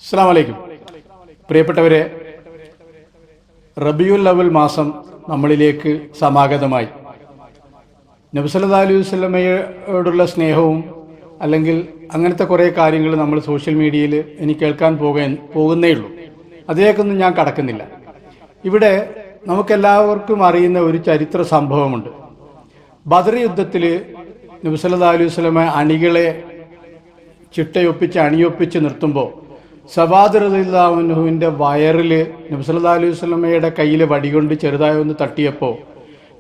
അസ്സലാമു അലൈക്കും. പ്രിയപ്പെട്ടവരെ, റബിയുൽ അവൽ മാസം നമ്മളിലേക്ക് സമാഗതമായി. നബി സല്ലല്ലാഹു അലൈഹി വസല്ലമയോടുള്ള സ്നേഹവും അല്ലെങ്കിൽ അങ്ങനത്തെ കുറേ കാര്യങ്ങൾ നമ്മൾ സോഷ്യൽ മീഡിയയിൽ ഇനി കേൾക്കാൻ പോകുന്നേ ഉള്ളൂ. അതിലേക്കൊന്നും ഞാൻ കടക്കുന്നില്ല. ഇവിടെ നമുക്കെല്ലാവർക്കും അറിയുന്ന ഒരു ചരിത്ര സംഭവമുണ്ട്. ബദർ യുദ്ധത്തിൽ നബി സല്ലല്ലാഹു അലൈഹി വസല്ലമ അണികളെ ചിട്ടയൊപ്പിച്ച് അണിയൊപ്പിച്ച് നിർത്തുമ്പോൾ സവാദ് റളിയല്ലാഹു അൻഹുവിൻ്റെ വയറിൽ നബി സല്ലല്ലാഹു അലൈഹി വസല്ലമയുടെ കയ്യിൽ വടികൊണ്ട് ചെറുതായി ഒന്ന് തട്ടിയപ്പോൾ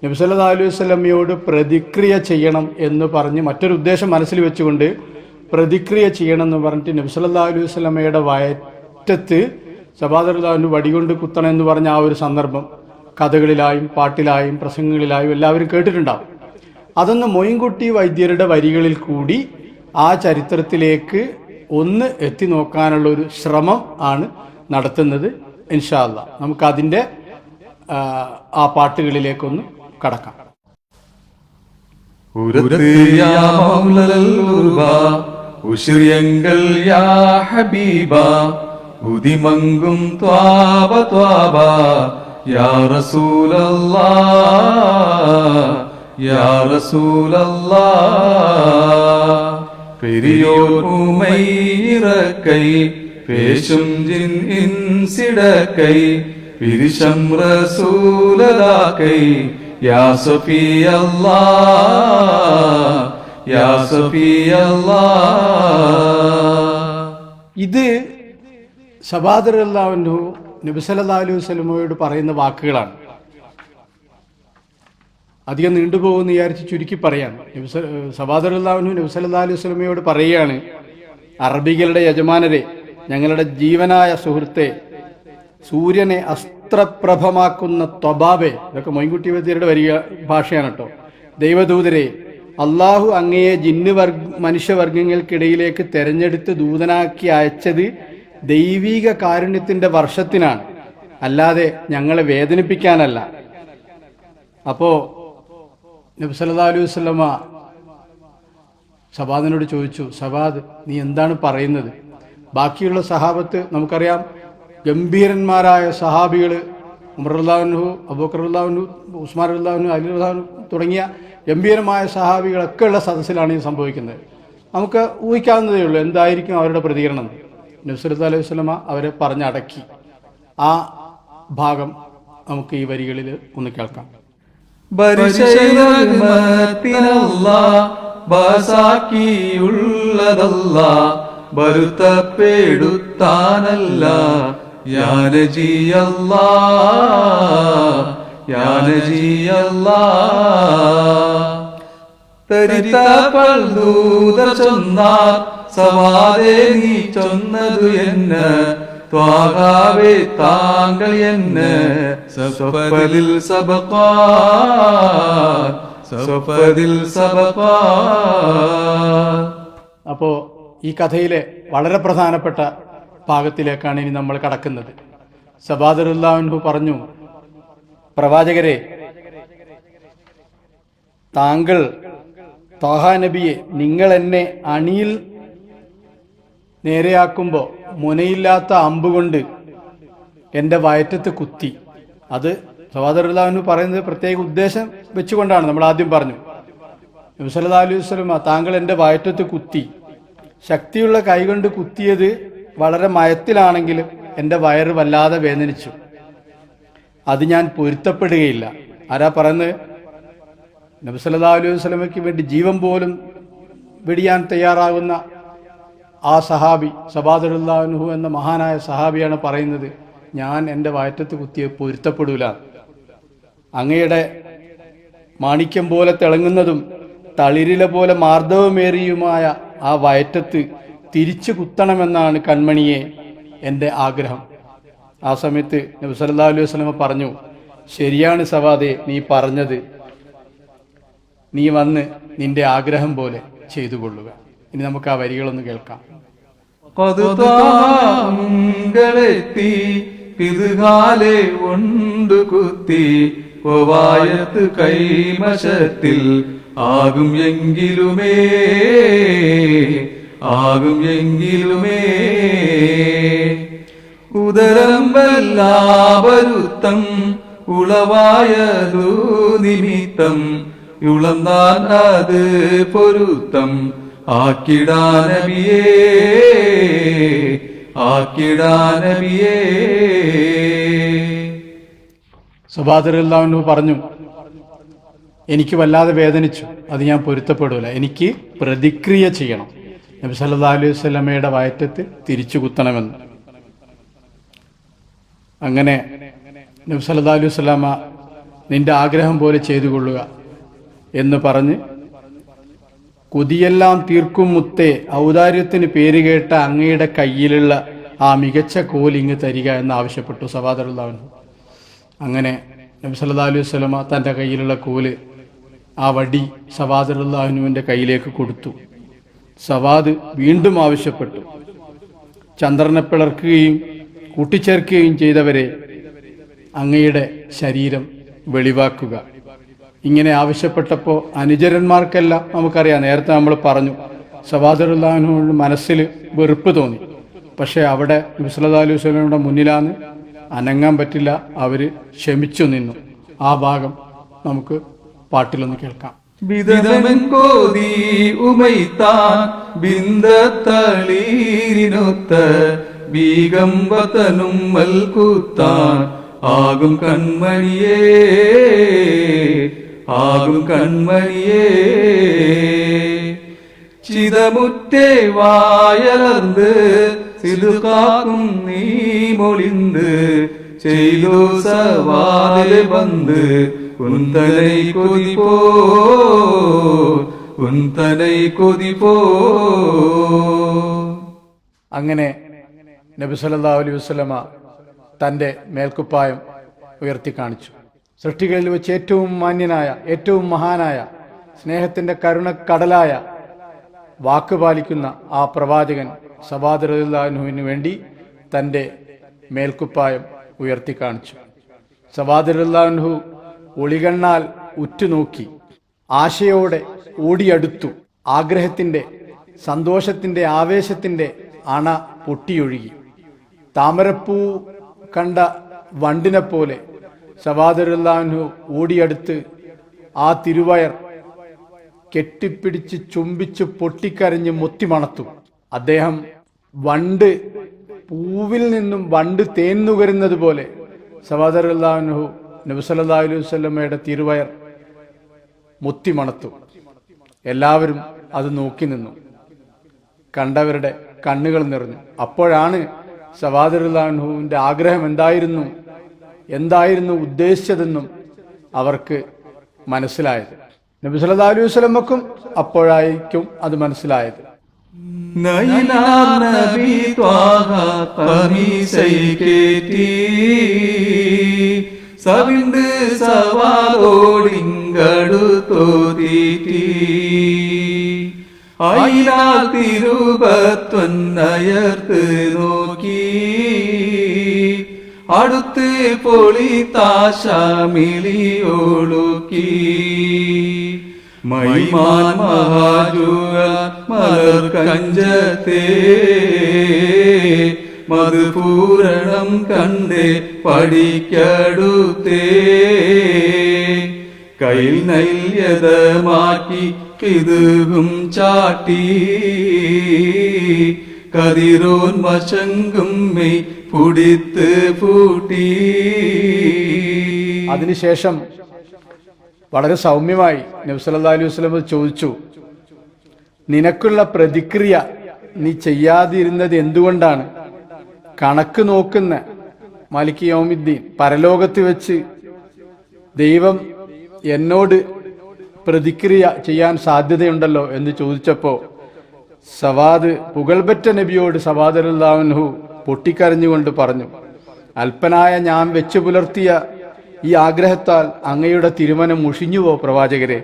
നബി സല്ലല്ലാഹു അലൈഹി വസല്ലമയോട് പ്രതിക്രിയ ചെയ്യണം എന്ന് പറഞ്ഞ് മറ്റൊരു ഉദ്ദേശം മനസ്സിൽ വെച്ചുകൊണ്ട് പ്രതിക്രിയ ചെയ്യണം എന്ന് പറഞ്ഞിട്ട് നബി സല്ലല്ലാഹു അലൈഹി വസല്ലമയുടെ വയറ്റത്ത് സവാദ് റളിയല്ലാഹു അൻഹു വടികൊണ്ട് കുത്തണം എന്ന് പറഞ്ഞ ആ ഒരു സന്ദർഭം കഥകളിലായും പാട്ടിലായും പ്രസംഗങ്ങളിലായും എല്ലാവരും കേട്ടിട്ടുണ്ടാവും. അതൊന്ന് മൊയിൻകുട്ടി വൈദ്യരുടെ വരികളിൽ കൂടി ആ ചരിത്രത്തിലേക്ക് ഒന്ന് എത്തി നോക്കാനുള്ള ഒരു ശ്രമം ആണ് നടത്തുന്നത്. ഇൻഷാ അല്ലാഹ് നമുക്കതിൻ്റെ ആ പാട്ടുകളിലേക്കൊന്ന് കടക്കാം. ഉദിമങ്കും ത്വാബ ത്വാബ യാ റസൂലല്ലാഹ് യാ റസൂലല്ലാഹ് പെരിയോർ ഉമൈറക്കൈ പേശും ജിൻ ഇൻസിടക്കൈ പിരിശം റസൂലദാക്കൈ യാ സഫിയല്ലാഹ് യാ സഫിയല്ലാഹ്. ഇത് സവാദ് റളിയല്ലാഹു അൻഹു നബി സല്ലല്ലാഹു അലൈഹി വസല്ലമയോട് പറയുന്ന വാക്കുകളാണ്. അധികം നീണ്ടുപോകുമെന്ന് വിചാരിച്ച് ചുരുക്കി പറയാണ്. സവാദ് റളിയല്ലാഹു അൻഹു നബി സല്ലല്ലാഹു അലൈഹി വസല്ലമയോട് പറയുകയാണ്, അറബികളുടെ യജമാനരെ, ഞങ്ങളുടെ ജീവനായ സുഹൃത്തെ, സൂര്യനെ അസ്ത്രപ്രഭമാക്കുന്ന ത്വബാബെ, ഇതൊക്കെ മൊയിൻകുട്ടി വൈദ്യരുടെ ഭാഷയാണ് കേട്ടോ. ദൈവദൂതരെ, അള്ളാഹു അങ്ങയെ മനുഷ്യവർഗങ്ങൾക്കിടയിലേക്ക് തെരഞ്ഞെടുത്ത് ദൂതനാക്കി അയച്ചത് ദൈവിക കാരുണ്യത്തിന്റെ വർഷത്തിനാണ്, അല്ലാതെ ഞങ്ങളെ വേദനിപ്പിക്കാനല്ല. അപ്പോ നബി സല്ലല്ലാഹു അലൈഹി വസല്ലമ സവാദിനോട് ചോദിച്ചു, സവാദ് നീ എന്താണ് പറയുന്നത്? ബാക്കിയുള്ള സഹാബത്ത് നമുക്കറിയാം, ഗംഭീരന്മാരായ സഹാബികൾ, ഉമർ റളിയല്ലാഹു അൻഹു, അബൂബക്കർ റളിയല്ലാഹു അൻഹു, ഉസ്മാൻ റളിയല്ലാഹു അൻഹു, അലി റളിയല്ലാഹു അൻഹു തുടങ്ങിയ ഗംഭീരമായ സഹാബികളൊക്കെ ഉള്ള സദസ്സിലാണ് ഇത് സംഭവിക്കുന്നത്. നമുക്ക് ഊഹിക്കാവുന്നതേ ഉള്ളൂ എന്തായിരിക്കും അവരുടെ പ്രതികരണം. നബി സല്ലല്ലാഹു അലൈഹി വസല്ലമ അവരെ പറഞ്ഞടക്കി. ആ ഭാഗം നമുക്ക് ഈ വരികളിൽ ഒന്ന് കേൾക്കാം. ബരുത്തപ്പെടുത്താനല്ല യാ നബിയല്ലാഹ് യാ നബിയല്ലാഹ് തരിതപൽ ദൂതർ ചൊന്നാർ സവാദേ നീ ചൊന്നതു എന്ന് ത്വാഹാവേ താങ്കൾ എന്ന് സഫദിൽ സബഖാ സഫദിൽ സബഖാ. അപ്പോ ഈ കഥയിലെ വളരെ പ്രധാനപ്പെട്ട ഭാഗത്തിലേക്കാണ് ഇനി നമ്മൾ കടക്കുന്നത്. സവാദ് റളിയല്ലാഹു അൻഹു പറഞ്ഞു, പ്രവാചകരെ, താങ്കൾ ത്വാഹ നബിയെ, നിങ്ങൾ എന്നെ അണിയിൽ നേരെയാക്കുമ്പോൾ മുനയില്ലാത്ത അമ്പുകൊണ്ട് എൻ്റെ വയറ്റത്ത് കുത്തി. അത് സവാദ് റളിയല്ലാഹു അൻഹു പറയുന്നത് പ്രത്യേക ഉദ്ദേശം വെച്ചുകൊണ്ടാണ്. നമ്മൾ ആദ്യം പറഞ്ഞു, നബി സല്ലല്ലാഹു അലൈഹി വസല്ലമ താങ്കൾ എൻ്റെ വയറ്റത്ത് കുത്തി. ശക്തിയുള്ള കൈകൊണ്ട് കുത്തിയത് വളരെ മയത്തിലാണെങ്കിലും എൻ്റെ വയറ് വല്ലാതെ വേദനിച്ചു. അത് ഞാൻ പൊരുത്തപ്പെടുകയില്ല. ആരാ പറയുന്നത്? നബി സല്ലല്ലാഹു അലൈഹി വസല്ലമയ്ക്ക് വേണ്ടി ജീവൻ പോലും വെടിയാൻ തയ്യാറാകുന്ന ആ സഹാബി സവാദ് റളിയല്ലാഹു അൻഹു എന്ന മഹാനായ സഹാബിയാണ് പറയുന്നത്, ഞാൻ എൻ്റെ വയറ്റത്ത് കുത്തിയെ പൊരുത്തപ്പെടൂല. അങ്ങയുടെ മാണിക്യം പോലെ തിളങ്ങുന്നതും തളിരില പോലെ മാർദ്ദവമേറിയുമായ ആ വയറ്റത്ത് തിരിച്ചു കുത്തണമെന്നാണ് കൺമണിയെ എൻ്റെ ആഗ്രഹം. ആ സമയത്ത് നബി സല്ലല്ലാഹു അലൈഹി വസല്ലമ പറഞ്ഞു, ശരിയാണ് സവാദേ നീ പറഞ്ഞത്, നീ വന്ന് നിന്റെ ആഗ്രഹം പോലെ ചെയ്തു കൊള്ളുക. ഇനി നമുക്ക് ആ വരികളൊന്ന് കേൾക്കാം. െത്തി പിതുകാലെ ഉണ്ട് കുത്തി വായത്ത് കൈമശത്തിൽ ആകും എങ്കിലുമേ ആകും എങ്കിലുമേ വരുത്തം ഉളവായതു നിമിത്തം ഉളന്താൻ അത് പൊരുത്തം ആക്കിടാനബിയേ ആക്കിടാനബിയേ. സബാദറുല്ലാഹു പറഞ്ഞു, എനിക്ക് വല്ലാതെ വേദനിച്ചു, അത് ഞാൻ പൊരുത്തപ്പെടൂല, എനിക്ക് പ്രതിക്രിയ ചെയ്യണം, നബി സല്ലല്ലാഹു അലൈഹി വസല്ലമയുടെ വയറ്റത്ത് തിരിച്ചു കുത്തണമെന്ന്. അങ്ങനെ നബി സല്ലല്ലാഹു അലൈഹി വസല്ലമ നിന്റെ ആഗ്രഹം പോലെ ചെയ്തു കൊള്ളുക എന്ന് പറഞ്ഞ്, കൊതിയെല്ലാം തീർക്കും മുത്തേ, ഔദാര്യത്തിന് പേരുകേട്ട അങ്ങയുടെ കയ്യിലുള്ള ആ മികച്ച കോൽ ഇങ്ങ് തരിക എന്ന് ആവശ്യപ്പെട്ടു സബാദറുല്ലാഹു അൻഹു. അങ്ങനെ നബി സല്ലല്ലാഹു അലൈഹി വസല്ലമ തൻ്റെ കയ്യിലുള്ള കോല്, ആ വടി സബാദറുല്ലാഹു അൻഹുവിൻ്റെ കയ്യിലേക്ക് കൊടുത്തു. സവാദ് വീണ്ടും ആവശ്യപ്പെട്ടു, ചന്ദ്രനെ പിളർക്കുകയും കൂട്ടിച്ചേർക്കുകയും ചെയ്തവരെ അങ്ങയുടെ ശരീരം വെളിവാക്കുക. ഇങ്ങനെ ആവശ്യപ്പെട്ടപ്പോൾ അനുചരന്മാർക്കെല്ലാം നമുക്കറിയാം, നേരത്തെ നമ്മൾ പറഞ്ഞു, സബാദറുല്ലാഹു അൻഹുവിൻ്റെ മനസ്സിൽ വെറുപ്പ് തോന്നി. പക്ഷേ അവിടെ നബി സല്ലല്ലാഹു അലൈഹി വസല്ലമയുടെ മുന്നിലാണ്, അനങ്ങാൻ പറ്റില്ല, അവർ ക്ഷമിച്ചു നിന്നു. ആ ഭാഗം നമുക്ക് പാട്ടിലൊന്ന് കേൾക്കാം. വിധമൻ കോതി ഉമൈത്താൻ ബിന്ദത്തളീരിനൊത്ത ബീഗംബത്തനും മൽക്കുത്താൻ ആകും കൺമണിയേ ആകും കൺമണിയേ. ചിതമുറ്റേ വായലർന്ന് സിലുകാക്കും നീ മൊളിந்து ചെയ്തു സവാതിൽ വന്ന് ഉന്തனை കൊതിപ്പോ ഉന്തனை കൊതിപ്പോ. അങ്ങനെ നബി സല്ലല്ലാഹു അലൈഹി വസല്ലമ തൻ്റെ മേൽക്കുപ്പായം ഉയർത്തി കാണിച്ചു. സൃഷ്ടികളിൽ വെച്ച് ഏറ്റവും മാന്യനായ, ഏറ്റവും മഹാനായ, സ്നേഹത്തിൻ്റെ കരുണക്കടലായ, വാക്ക് പാലിക്കുന്ന ആ പ്രവാചകൻ സബാദ് റളിയല്ലാഹു അൻഹുവിന് വേണ്ടി തൻ്റെ മേൽക്കുപ്പായം ഉയർത്തി കാണിച്ചു. സബാദ് റളിയല്ലാഹു അൻഹു ഒളികണ്ണാൽ ഉറ്റുനോക്കി, ആശയോടെ ഓടിയടുത്തു. ആഗ്രഹത്തിൻ്റെ, സന്തോഷത്തിൻ്റെ, ആവേശത്തിൻ്റെ അണ പൊട്ടിയൊഴുകി. താമരപ്പൂ കണ്ട വണ്ടിനെ പോലെ സബാദ് റളിയല്ലാഹു അൻഹു ഓടിയടുത്ത് ആ തിരുവയർ കെട്ടിപ്പിടിച്ച് ചുംബിച്ച് പൊട്ടിക്കരഞ്ഞ് മുത്തിമണത്തു. അദ്ദേഹം വണ്ട് പൂവിൽ നിന്നും വണ്ട് തേൻ നുകരുന്നത് പോലെ സബാദ് റളിയല്ലാഹു അൻഹു നബി സല്ലല്ലാഹു അലൈഹി വസല്ലമയുടെ തിരുവയർ മുത്തിമണത്തു. എല്ലാവരും അത് നോക്കി നിന്നു. കണ്ടവരുടെ കണ്ണുകൾ നിറഞ്ഞു. അപ്പോഴാണ് സബാദ് റളിയല്ലാഹു അൻഹുവിൻ്റെ ആഗ്രഹം എന്തായിരുന്നു ഉദ്ദേശിച്ചതെന്നും അവർക്ക് മനസ്സിലായത്. നബി സല്ലല്ലാഹു അലൈഹി വസല്ലമക്കും അപ്പോഴായിരിക്കും അത് മനസ്സിലായത്. നയിനാർ നബി ത്വാഹ ഖമീസൈ കേറ്റി സവിണ്ട് സവാലോടിങ്കടുത്തോതീറ്റി അയിലാൽ തിരുപത്തൊന്നയർത്ത് നോക്കി അടുത്ത് പൊളിത്താശമിളിയൊളുക്കി മൈമാൻ മഹാജുക മലർ കഞ്ചത്തെ മധുപൂരണം കണ്ടേ പഠിക്കടുത്തേ കയ്യിൽ നൈല്യതമാക്കി കിതുകും ചാട്ടി കതിരോൻ വശങ്കും മെയ് പുടിത്ത് പൂട്ടി. അതിനുശേഷം വളരെ സൗമ്യമായി നബി സല്ലല്ലാഹു അലൈഹി വസല്ലം ചോദിച്ചു, നിനക്കുള്ള പ്രതിക്രിയ നീ ചെയ്യാതിരുന്നത് എന്തുകൊണ്ടാണ്? കണക്ക് നോക്കുന്ന മാലിക് യൗമിദ്ദീൻ, പരലോകത്ത് വെച്ച് ദൈവം എന്നോട് പ്രതിക്രിയ ചെയ്യാൻ സാധ്യതയുണ്ടല്ലോ എന്ന് ചോദിച്ചപ്പോൾ സവാദ്, പുകൾബറ്റ നബിയോട് സവാദ് റളിയല്ലാഹു അൻഹു പൊട്ടിക്കരഞ്ഞുകൊണ്ട് പറഞ്ഞു, അല്പനായ ഞാൻ വെച്ചു പുലർത്തിയ ഈ ആഗ്രഹത്താൽ അങ്ങയുടെ തിരുമനം മുഷിഞ്ഞുവോ പ്രവാചകരെ?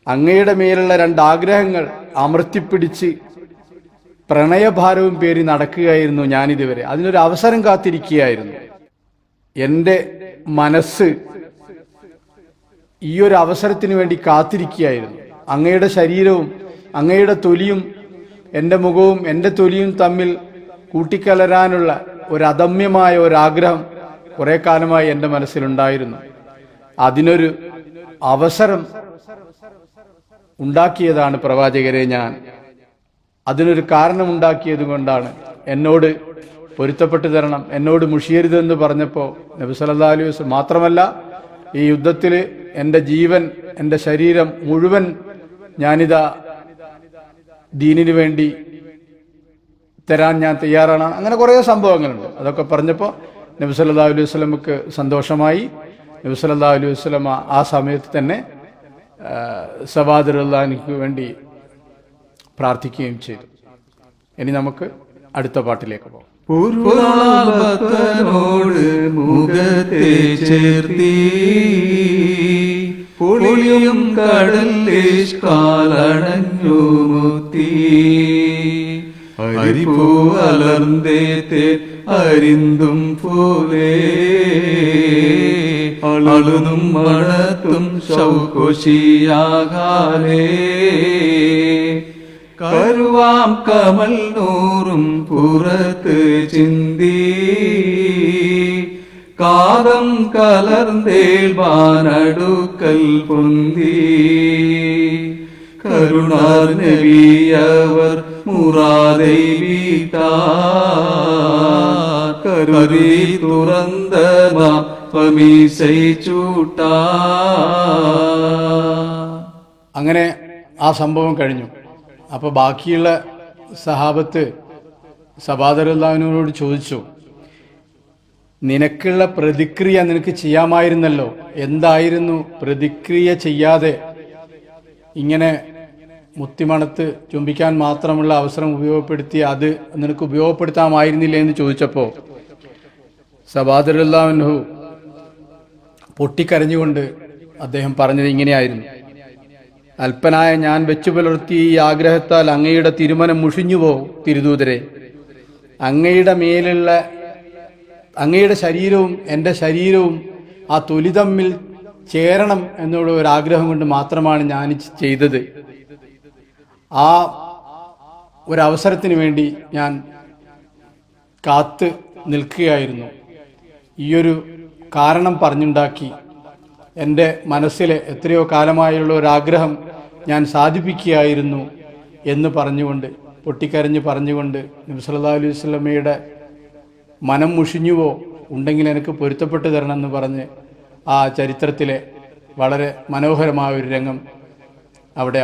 അങ്ങയുടെ മേലുള്ള രണ്ടാഗ്രഹങ്ങൾ അമർത്തിപ്പിടിച്ച് പ്രണയഭാരവും പേരി നടക്കുകയായിരുന്നു ഞാനിതുവരെ. അതിനൊരു അവസരം കാത്തിരിക്കുകയായിരുന്നു. എൻ്റെ മനസ്സ് ഈ ഒരു അവസരത്തിന് വേണ്ടി കാത്തിരിക്കുകയായിരുന്നു. അങ്ങയുടെ ശരീരവും അങ്ങയുടെ തൊലിയും എൻ്റെ മുഖവും എൻ്റെ തൊലിയും തമ്മിൽ കൂട്ടിക്കലരാനുള്ള ഒരു അദമ്യമായ ഒരാഗ്രഹം കുറേ കാലമായി എൻ്റെ മനസ്സിലുണ്ടായിരുന്നു. അതിനൊരു അവസരം ഉണ്ടാക്കിയതാണ് പ്രവാചകരെ ഞാൻ. അതിനൊരു കാരണമുണ്ടാക്കിയത് കൊണ്ടാണ്. എന്നോട് പൊരുത്തപ്പെട്ടു തരണം, എന്നോട് മുഷിയരുതെന്ന് പറഞ്ഞപ്പോൾ നബി സല്ലല്ലാഹു അലൈഹി വസല്ലം മാത്രമല്ല, ഈ യുദ്ധത്തിൽ എൻ്റെ ജീവൻ, എൻ്റെ ശരീരം മുഴുവൻ ഞാനിതാ ദീനിനു വേണ്ടി തരാൻ ഞാൻ തയ്യാറാണ്. അങ്ങനെ കുറേ സംഭവങ്ങളുണ്ട്. അതൊക്കെ പറഞ്ഞപ്പോൾ നബി സല്ലല്ലാഹു അലൈഹി വസല്ലമക്ക് സന്തോഷമായി. നബി സല്ലല്ലാഹു അലൈഹി വസല്ലമ ആ സമയത്ത് തന്നെ സവാദ് റളിയല്ലാഹുവിന് വേണ്ടി പ്രാർത്ഥിക്കുകയും ചെയ്തു. ഇനി നമുക്ക് അടുത്ത പാട്ടിലേക്ക് പോകാം. പൂർവ്വനോട് മുഖത്തെ ചേർത്തി പൊളിയും കടലേഷ്കാലണഞ്ഞു മുത്തി അരിപ്പൂ അലർന്നേത്തെ അരിന്തും പോലെ അളുതും മണത്തും ശൗകോശിയാകാലേ കരുവാം കമൽ നൂറും പുറത്ത് ചിന്തി കാതം കലർന്നേൽവാനടുക്കൽ പൊന്തി കരുണാർ നബിയവർ മുറാദൈ വീട്ടാ കരുതി തുറந்த പമീസൈ ചൂട്ടാ. അങ്ങനെ ആ സംഭവം കഴിഞ്ഞു. അപ്പോൾ ബാക്കിയുള്ള സഹാബത്ത് സവാദ് റളിയല്ലാഹുവിനോട് ചോദിച്ചു, നിനക്കുള്ള പ്രതിക്രിയ നിനക്ക് ചെയ്യാമായിരുന്നല്ലോ, എന്തായിരുന്നു പ്രതിക്രിയ ചെയ്യാതെ ഇങ്ങനെ മുത്തിമണത്ത് ചുംബിക്കാൻ മാത്രമുള്ള അവസരം ഉപയോഗപ്പെടുത്തി അത് നിനക്ക് ഉപയോഗപ്പെടുത്താമായിരുന്നില്ല എന്ന് ചോദിച്ചപ്പോൾ സവാദ് റളിയല്ലാഹു അൻഹു പൊട്ടിക്കരഞ്ഞുകൊണ്ട് അദ്ദേഹം പറഞ്ഞത് ഇങ്ങനെയായിരുന്നു: അല്പനായ ഞാൻ വെച്ചു പുലർത്തിയ ഈ ആഗ്രഹത്താൽ അങ്ങയുടെ തിരുമനം മുഷിഞ്ഞുപോ തിരുദൂതരെ. അങ്ങയുടെ മേലുള്ള അങ്ങയുടെ ശരീരവും എൻ്റെ ശരീരവും ആ തൊലി തമ്മിൽ ചേരണം എന്നുള്ള ഒരു ആഗ്രഹം കൊണ്ട് മാത്രമാണ് ഞാൻ ചെയ്തത്. ആ ഒരവസരത്തിന് വേണ്ടി ഞാൻ കാത്ത് നിൽക്കുകയായിരുന്നു. ഈയൊരു കാരണം പറഞ്ഞുണ്ടാക്കി എൻ്റെ മനസ്സിലെ എത്രയോ കാലമായുള്ള ഒരാഗ്രഹം ഞാൻ സാധിപ്പിക്കുകയായിരുന്നു എന്ന് പറഞ്ഞുകൊണ്ട്, പൊട്ടിക്കരഞ്ഞ് പറഞ്ഞുകൊണ്ട് നബി സല്ലല്ലാഹു അലൈഹി വസല്ലമയുടെ മനം മുഷിഞ്ഞുവോ ഉണ്ടെങ്കിൽ എനിക്ക് പൊരുത്തപ്പെട്ടു തരണമെന്ന് പറഞ്ഞ് ആ ചരിത്രത്തിലെ വളരെ മനോഹരമായ ഒരു രംഗം അവിടെ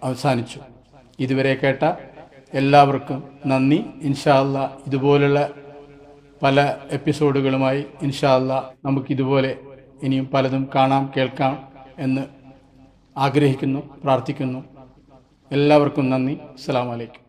അവസാനിച്ചു. ഇതുവരെ കേട്ട എല്ലാവർക്കും നന്ദി. ഇൻഷാ അല്ലാ ഇതുപോലുള്ള പല എപ്പിസോഡുകളുമായി ഇൻഷാ അല്ലാ നമുക്കിതുപോലെ ഇനിയും പലതും കാണാം, കേൾക്കാം എന്ന് ആഗ്രഹിക്കുന്നു, പ്രാർത്ഥിക്കുന്നു. എല്ലാവർക്കും നന്ദി. അസ്സലാമു അലൈക്കും.